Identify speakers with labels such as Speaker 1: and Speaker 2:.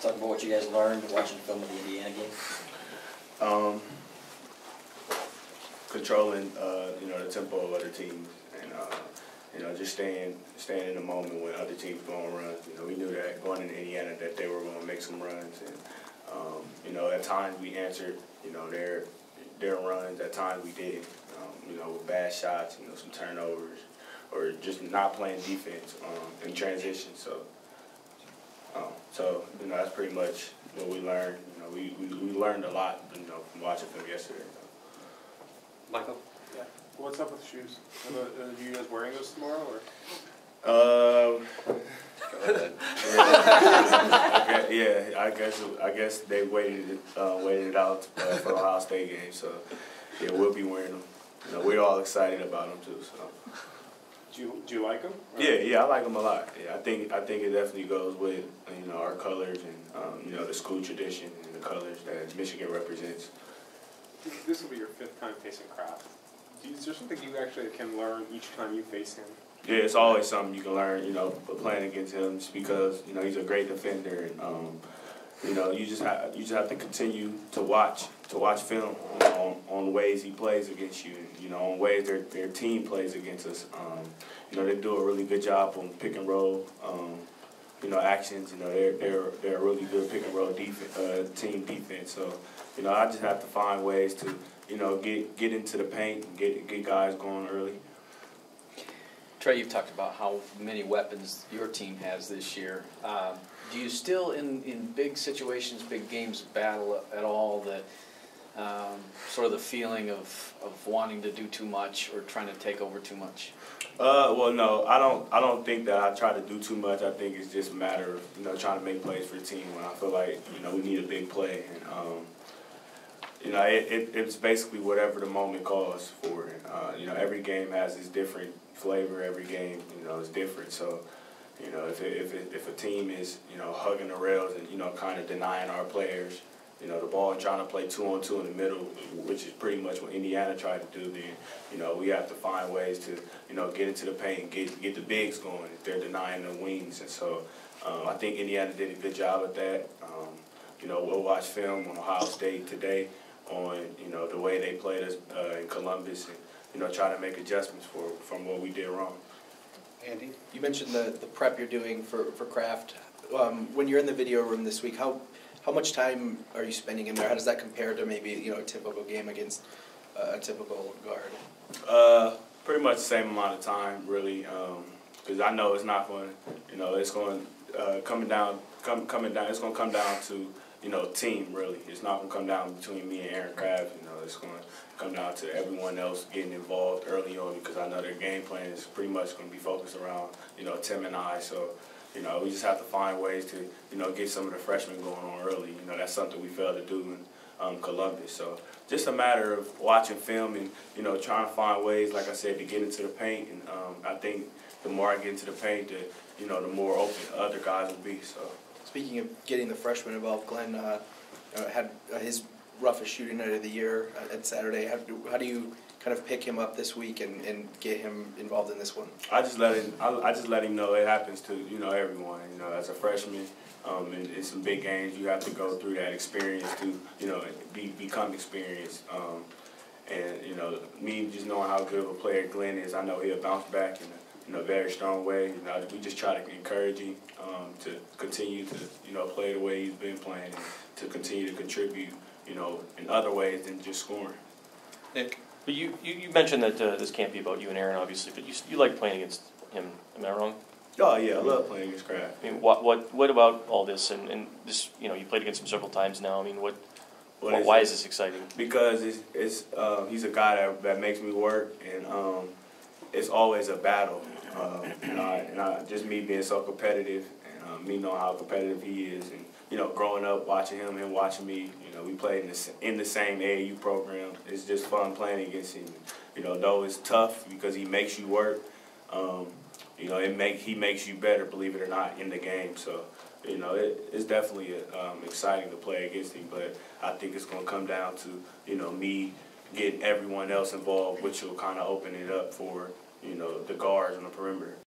Speaker 1: Talk about what you guys learned watching film of the Indiana game.
Speaker 2: Controlling, the tempo of other teams, and just staying in the moment when other teams go on runs. We knew that going into Indiana that they were going to make some runs, and at times we answered, their runs. At times we didn't, with bad shots, some turnovers, or just not playing defense in transition. So that's pretty much what we learned. We learned a lot, from watching film yesterday.
Speaker 3: Michael?
Speaker 4: Yeah. What's up with the shoes? Are you guys wearing those tomorrow, or?
Speaker 3: Go ahead.
Speaker 2: I guess they waited it out for the Ohio State game, so yeah, we'll be wearing them. We're all excited about them too. So.
Speaker 4: Do you like them?
Speaker 2: Yeah, I like them a lot. Yeah, I think it definitely goes with our colors and the school tradition and the colors that Michigan represents.
Speaker 4: This will be your 5th time facing Kraft. Is there something you actually can learn each time you face him?
Speaker 2: Yeah, it's always something you can learn, playing against him, just because he's a great defender, and you just have to continue to watch film on ways he plays against you, and on ways their team plays against us. They do a really good job on pick and roll, actions. They're a really good pick and roll team defense. So I just have to find ways to get into the paint and get guys going early.
Speaker 3: Trey, you've talked about how many weapons your team has this year. Do you still, in big situations, big games, battle at all sort of the feeling of wanting to do too much or trying to take over too much?
Speaker 2: Well, no, I don't think that I try to do too much. I think it's just a matter of trying to make plays for the team when I feel like we need a big play, and it's basically whatever the moment calls for. Every game has its different flavor. Every game is different. So if a team is hugging the rails and kind of denying our players the ball and trying to play 2-on-2 in the middle, which is pretty much what Indiana tried to do, then we have to find ways to get into the paint and get the bigs going if they're denying the wings. And so I think Indiana did a good job at that. We'll watch film on Ohio State today on the way they played us in Columbus, and try to make adjustments from what we did wrong.
Speaker 5: Andy, you mentioned the prep you're doing for Kraft. When you're in the video room this week, how much time are you spending in there? How does that compare to maybe a typical game against a typical guard?
Speaker 2: Pretty much the same amount of time, really, because I know it's not going. It's going coming down. It's going to come down to team, really. It's not going to come down between me and Aaron Kraft. It's going to come down to everyone else getting involved early on, because I know their game plan is pretty much going to be focused around Tim and I. So. We just have to find ways to, get some of the freshmen going on early. That's something we failed to do in Columbus. So just a matter of watching film and, trying to find ways, like I said, to get into the paint. And I think the more I get into the paint, the more open other guys will be. So.
Speaker 5: Speaking of getting the freshmen involved, Glenn had his roughest shooting night of the year at Saturday. How do you kind of pick him up this week and get him involved in this one?
Speaker 2: I just let him know it happens to everyone. As a freshman, in some big games, you have to go through that experience to become experienced. And me just knowing how good of a player Glenn is, I know he'll bounce back in a very strong way. We just try to encourage him to continue to play the way he's been playing, and to continue to contribute in other ways than just scoring.
Speaker 5: Nick.
Speaker 6: But you mentioned that this can't be about you and Aaron, obviously, but you like playing against him. Am I wrong?
Speaker 2: Oh yeah, I love playing against Kraft.
Speaker 6: I mean, what about all this and this? You played against him several times now. I mean, why is this exciting?
Speaker 2: Because he's a guy that makes me work, and it's always a battle. And just me being so competitive, and me knowing how competitive he is, and growing up watching him and watching me. We played in the same AAU program. It's just fun playing against him. Though it's tough because he makes you work. He makes you better, believe it or not, in the game. So, it's definitely exciting to play against him. But I think it's going to come down to me getting everyone else involved, which will kind of open it up for the guards on the perimeter.